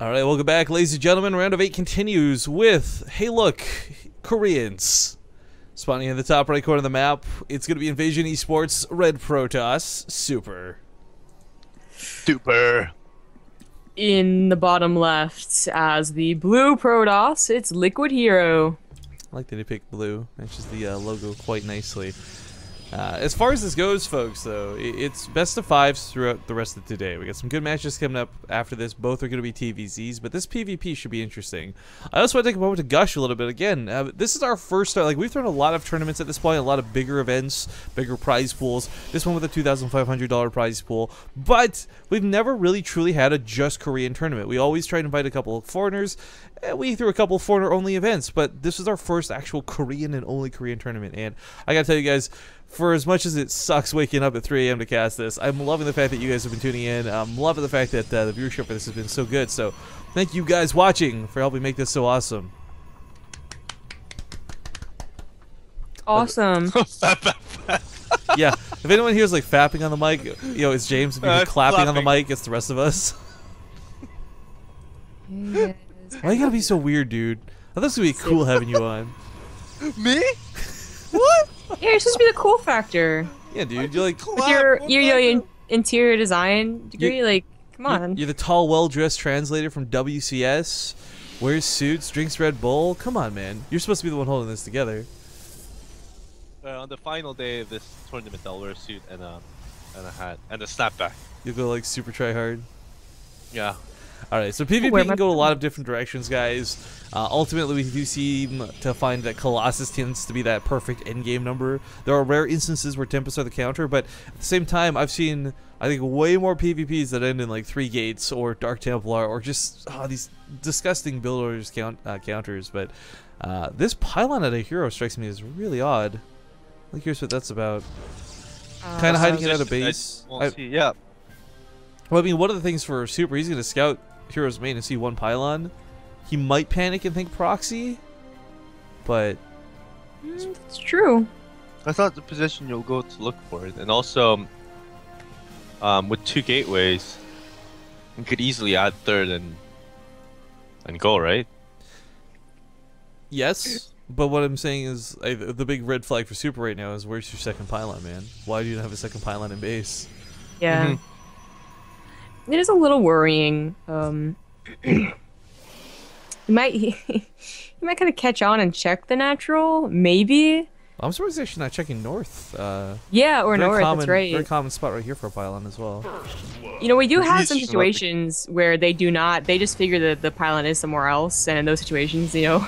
All right, welcome back, ladies and gentlemen. Round of 8 continues with, hey look, Koreans. Spawning in the top right corner of the map, it's going to be Invasion Esports, Red Protoss, Super. Super. In the bottom left, as the blue Protoss, it's Liquid Hero. I like that they picked blue. Matches the logo quite nicely. As far as this goes, folks, though, it's best of 5s throughout the rest of today. We got some good matches coming up after this. Both are going to be TVZs, but this PvP should be interesting. I also want to take a moment to gush a little bit again. This is our first start. Like, we've thrown a lot of tournaments at this point, a lot of bigger events, bigger prize pools. This one with a $2,500 prize pool, but we've never really truly had a just Korean tournament. We always try to invite a couple of foreigners. We threw a couple of foreigner-only events, but this is our first actual Korean and only Korean tournament. And I gotta tell you guys, for as much as it sucks waking up at 3 AM to cast this, I'm loving the fact that you guys have been tuning in. I'm loving the fact that the viewership for this has been so good. So thank you guys watching for helping make this so awesome. Awesome. Yeah, if anyone hears like fapping on the mic, you know, it's James. If you hear clapping on the mic, it's the rest of us. Yes. Why you gotta be so weird, dude? I thought this would be cool having you on. Me? What? Yeah, you're supposed to be the cool factor. Yeah, dude, you're like With your interior design degree, like, come on. You're the tall, well-dressed translator from WCS. Wears suits, drinks Red Bull. Come on, man. You're supposed to be the one holding this together. On the final day of this tournament, I'll wear a suit and a hat and a snapback. You'll go like super try hard. Yeah. Alright, so PvP can go a lot of different directions, guys. Ultimately, we do seem to find that Colossus tends to be that perfect endgame number. There are rare instances where Tempest are the counter, but at the same time, I've seen, I think, way more PvPs that end in like 3 gates or Dark Templar or just these disgusting builders counters. But this pylon at a HerO strikes me as really odd. Like, here's what that's about. Kind of hiding it at a base. Yeah. Well, I mean, one of the things for Super, he's going to scout HerO's main and see one pylon. He might panic and think proxy, but... It's true. That's not the position you'll go to look for it. And also, with 2 gateways, you could easily add 3rd and go, right? Yes, but what I'm saying is, the big red flag for Super right now is, where's your second pylon, man? Why do you not have a second pylon in base? Yeah. It is a little worrying. You might kind of catch on and check the natural, maybe. I'm surprised he's actually not checking north. Yeah, or north, that's right. Very common spot right here for a pylon as well. You know, we do have some situations where they do not, they just figure that the pylon is somewhere else, and in those situations, you know,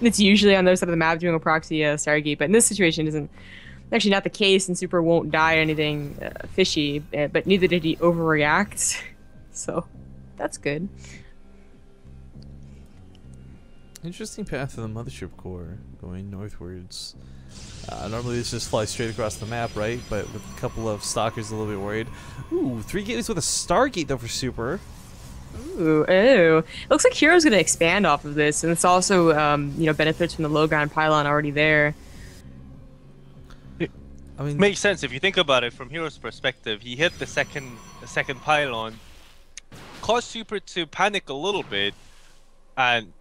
it's usually on the other side of the map doing a proxy Stargate, but in this situation, isn't actually not the case, and Super won't die or anything fishy, but neither did he overreact, so that's good. Interesting path to the mothership core, going northwards. Normally this just flies straight across the map, right? But with a couple of stalkers a little bit worried. Ooh, 3 gates with a Stargate though for Super. Ooh, ew. It looks like HerO's going to expand off of this, and it's also, you know, benefits from the low ground pylon already there. I mean, Makes sense if you think about it from HerO's perspective. He hit the second pylon, caused Super to panic a little bit, and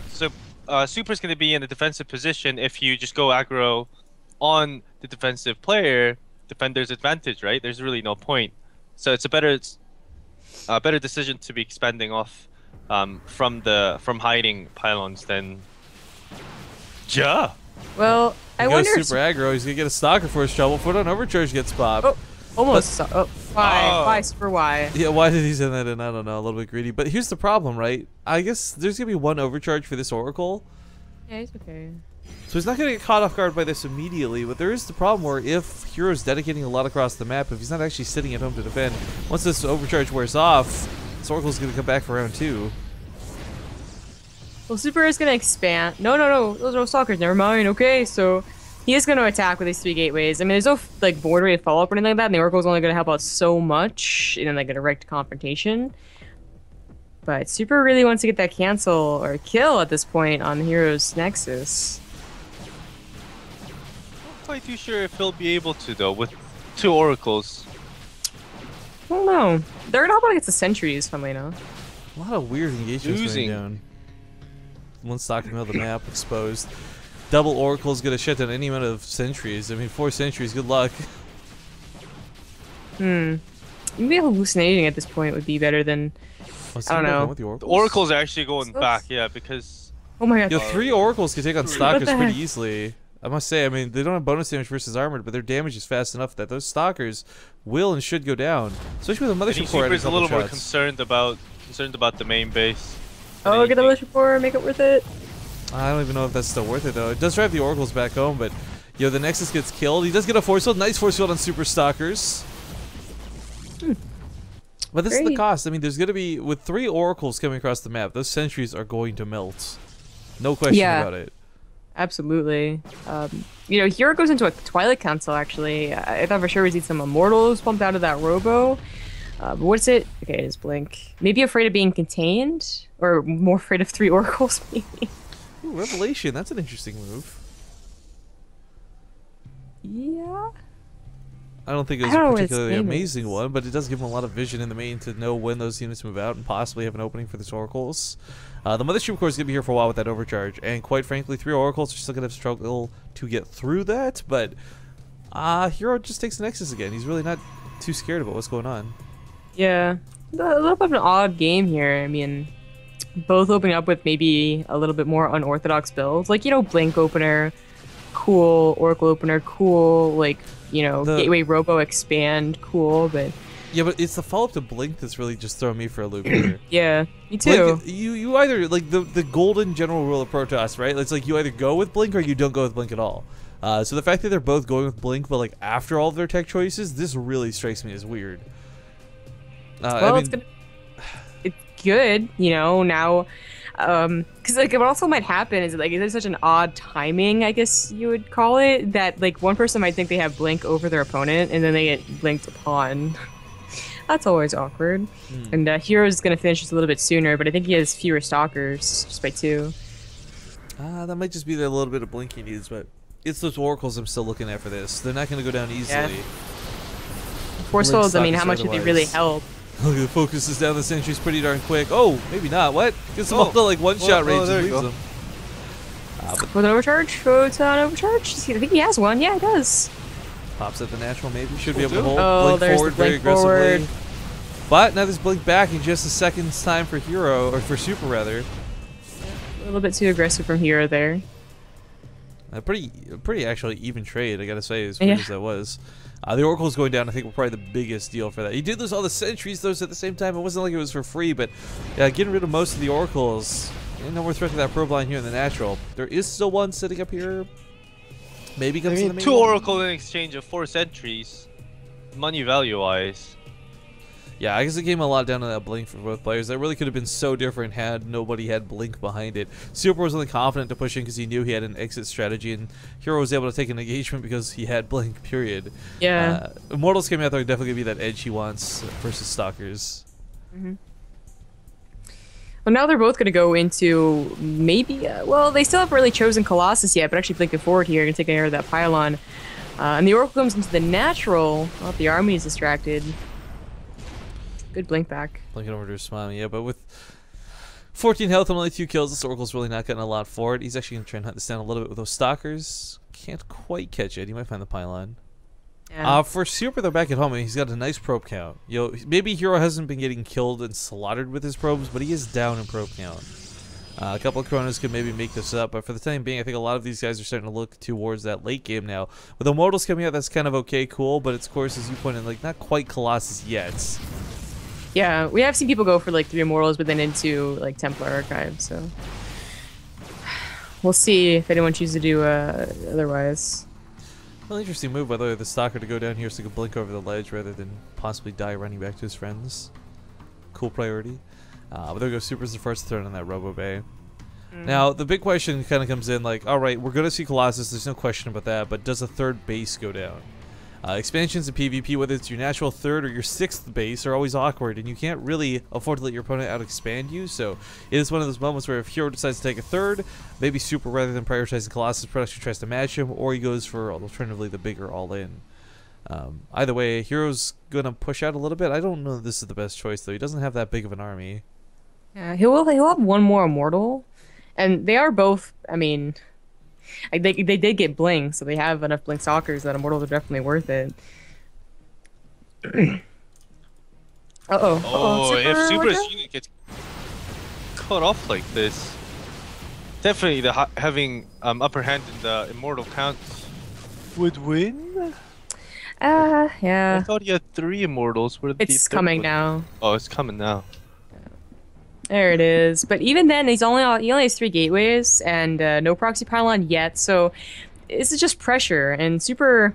so Super's going to be in a defensive position if you just go aggro on the defensive player. Defender's advantage, right? There's really no point. So it's a better decision to be expanding off from hiding pylons than Well, I wonder if super aggro, he's gonna get a stalker for his trouble. Foot on overcharge gets popped. Oh, almost. Why? Why, Super? Why? Yeah, why did he send that in? I don't know. A little bit greedy. But here's the problem, right? I guess there's gonna be 1 overcharge for this Oracle. Yeah, it's okay. So he's not gonna get caught off guard by this immediately. But there is the problem where if HerO's dedicating a lot across the map, if he's not actually sitting at home to defend, once this overcharge wears off, this Oracle's gonna come back for round 2. Well, Super is gonna expand. No, those are no stalkers. Never mind. Okay, so he is gonna attack with these 3 gateways. I mean, there's no like board rate follow up or anything like that, and the Oracle's only gonna help out so much in like a direct confrontation. But Super really wants to get that cancel or kill at this point on HerO's Nexus. Not quite too sure if he'll be able to though with 2 oracles. I don't know. They're gonna help out against the sentries, funnily enough. A lot of weird engagements Losing. going down. One stock in the middle of the map, exposed. Double Oracle's gonna shut down any amount of sentries. I mean, 4 sentries, good luck. Maybe hallucinating at this point would be better than. I don't know. With the The Oracles? Oracle's are actually going back, yeah, because Oh my god. Yo, 3 Oracles can take on Stalkers the pretty heck? easily. I must say, I mean, they don't have bonus damage versus armored, but their damage is fast enough that those Stalkers will and should go down. Especially with a I think Mothership Core at a Super's a couple little more shots. concerned about the main base. than Oh, get the anything. militia core, make it worth it. I don't even know if that's still worth it, though. It does drive the Oracles back home, but, yo, the Nexus gets killed. He does get a force field. Nice force field on Super Stalkers. But this is the Great. cost. I mean, there's going to be, with 3 Oracles coming across the map, those sentries are going to melt. No question Yeah. about it. Absolutely. HerO goes into a Twilight Council, actually. I thought for sure we'd see some Immortals pumped out of that Robo. But what's it? Okay, it's Blink. Maybe afraid of being contained? Or more afraid of 3 Oracles, maybe? Ooh, Revelation. That's an interesting move. Yeah. I don't think it was I don't a know what its particularly name amazing is. one, but it does give him a lot of vision in the main to know when those units move out and possibly have an opening for this Oracles. The Mothership Core is going to be here for a while with that overcharge, and quite frankly, 3 Oracles are still going to struggle to get through that, but HerO just takes the Nexus again. He's really not too scared about what's going on. Yeah. A little bit of an odd game here. I mean, both opening up with maybe a little bit more unorthodox builds. Like, Blink opener, cool. Oracle opener, cool. Like, The- Gateway Robo expand, cool. But Yeah, but it's the follow-up to Blink that's really just throwing me for a loop here. yeah, me too. Like, you either, like, the golden general rule of Protoss, right? It's like you either go with Blink or you don't go with Blink at all. So the fact that they're both going with Blink, but, like, after all of their tech choices, this really strikes me as weird. Well, it's good, now. Because like what also might happen is like there's such an odd timing, I guess you would call it, that like one person might think they have Blink over their opponent and then they get blinked upon. That's always awkward. And HerO's gonna finish just a little bit sooner, but I think he has fewer stalkers just by 2. That might just be the little bit of Blink he needs, but it's those Oracles I'm still looking at for this. They're not going to go down easily. Force Blink folds, I mean, stalkers how much do they really otherwise. help? Look, the focus is down the sentries pretty darn quick. Oh, maybe not. What? Gets them all to like one-shot range there and you leaves go. them. With an overcharge? Photon overcharge? I think he has one. Yeah, he does. Pops at the natural, maybe. Should be able to do. hold. Oh, Blink there's the forward very blink aggressively. forward. But now there's Blink back in just a second's time for HerO, or for Super rather. A little bit too aggressive from HerO there. A pretty actually even trade, I gotta say, as weird Yeah. as that was. The Oracle's going down, I think, were probably the biggest deal for that. He did lose all the sentries, though, so at the same time, it wasn't like it was for free, but getting rid of most of the Oracles, no more threat to that probe line here in the natural. There is still one sitting up here. Maybe I comes to the mean, main 2 one. Oracle in exchange of 4 sentries. Money value-wise. Yeah, I guess it came a lot down to that Blink for both players. That really could have been so different had nobody had Blink behind it. Super was only confident to push in because he knew he had an exit strategy, and HerO was able to take an engagement because he had Blink, period. Yeah. Immortals coming out there are definitely going to be that edge he wants versus Stalkers. Well, now they're both going to go into maybe, well, they still haven't really chosen Colossus yet, but actually blinking forward here, going to take care of that pylon. And the Oracle comes into the natural. Well, the army is distracted. Good blink back. Blinking over to Swami, yeah, but with 14 health and only 2 kills, this Oracle's really not getting a lot for it. He's actually going to try and hunt this down a little bit with those Stalkers. Can't quite catch it. He might find the pylon. Yeah. For Super, they're back at home, and he's got a nice probe count. Maybe HerO hasn't been getting killed and slaughtered with his probes, but he is down in probe count. A couple of Chronos could maybe make this up, but for the time being, I think a lot of these guys are starting to look towards that late game now. With Immortals coming out, that's kind of okay, cool, but it's, of course, as you pointed, like, not quite Colossus yet. Yeah, we have seen people go for like 3 Immortals, but then into like Templar Archive, so. We'll see if anyone chooses to do otherwise. Well, interesting move by the way, the Stalker to go down here so he can blink over the ledge rather than possibly die running back to his friends. Cool priority. But there goes Super's the first thrown on that Robo Bay. Now, the big question kind of comes in like, alright, we're going to see Colossus, there's no question about that, but does a 3rd base go down? Expansions in PvP, whether it's your natural 3rd or your 6th base, are always awkward, and you can't really afford to let your opponent out-expand you, so it is one of those moments where if HerO decides to take a 3rd, maybe Super, rather than prioritizing Colossus, production tries to match him, or he goes for, alternatively, the bigger all-in. Either way, HerO's going to push out a little bit. I don't know if this is the best choice, though. He doesn't have that big of an army. Yeah, he'll have one more immortal, and they are both. I mean, like they did get blink, so they have enough blink stalkers that immortals are definitely worth it. Oh, if Super's Super unit gets cut off like this, definitely the having upper hand in the immortal counts would win. I yeah. thought he had 3 immortals. Where did the It's third coming one? now. Oh, it's coming now. There it is. But even then, he only has 3 gateways and no proxy pylon yet. So this is just pressure. And Super's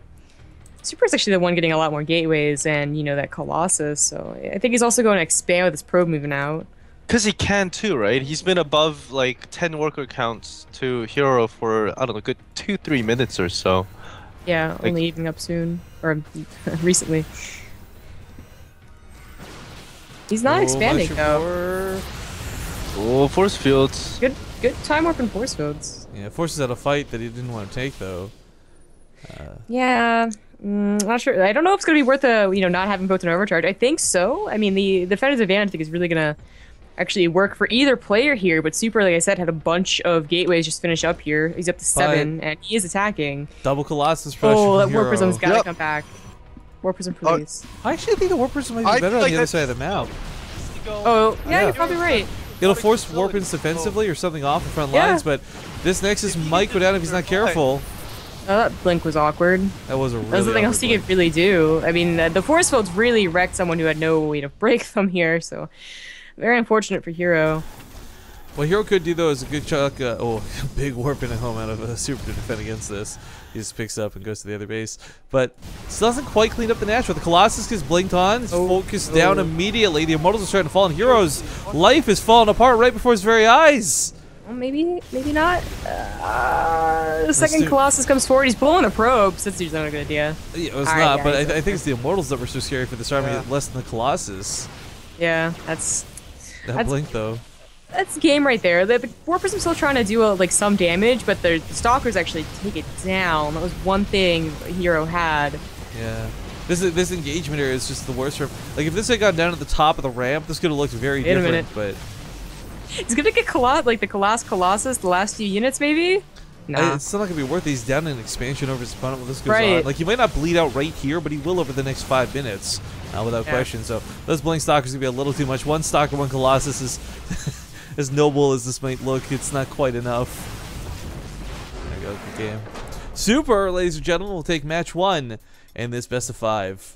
actually the one getting a lot more gateways and that Colossus. So I think he's also going to expand with his probe moving out. Because he can too, right? He's been above like 10 worker counts to HerO for, I don't know, good 2-3 minutes or so. Yeah, Like, only evening up soon or recently. He's not expanding though. oh, force fields. Good time warping force fields. Yeah, forces out a fight that he didn't want to take though. Yeah, not sure. I don't know if it's gonna be worth not having both an overcharge. I think so. I mean, the defender's advantage I think is really gonna actually work for either player here. But Super, like I said, had a bunch of gateways just finish up here. He's up to 7, and he is attacking. Double Colossus pressure. Oh, that from War HerO. Prism's gotta come back. War Prism, please. I actually think the War Prism might be better on the other side of the map. Oh, yeah, Yeah. you're probably right. It'll force Warpins defensively or something off the front Yeah. lines, but this Nexus might go down if he's not careful. Oh, that blink was awkward. That was a really There's nothing else awkward he could really do. I mean, the force fields really wrecked someone who had no way to break them here, so very unfortunate for HerO. What HerO could do though is a good chunk, big warping at home out of Super to defend against this. He just picks up and goes to the other base, but still hasn't quite cleaned up the Nashville. The Colossus gets blinked on, is focused down immediately. The Immortals are starting to fall, and HerO's life is falling apart right before his very eyes. Well, maybe not. The second Colossus comes forward. He's pulling a probe. So that's usually not a good idea. Yeah, it was All right, not, yeah, but I he's think it's the Immortals that were so scary for this army, less than the Colossus. Yeah, that's Blink though. That's game right there. The War Prism's still trying to do some damage, but the Stalkers actually take it down. That was one thing HerO had. Yeah. This engagement area is just the worst. Like if this had gone down at the top of the ramp, this could have looked very different. But he's gonna get the Colossus the last few units maybe. Nah. It's still not gonna be worth it. He's down in expansion over his opponent when this goes on. Like he might not bleed out right here, but he will over the next 5 minutes, without question. So those blink stalkers gonna be a little too much. One stalker, one Colossus is as noble as this might look. It's not quite enough. There you go, good game. Super, ladies and gentlemen, we'll take match 1 in this best of 5.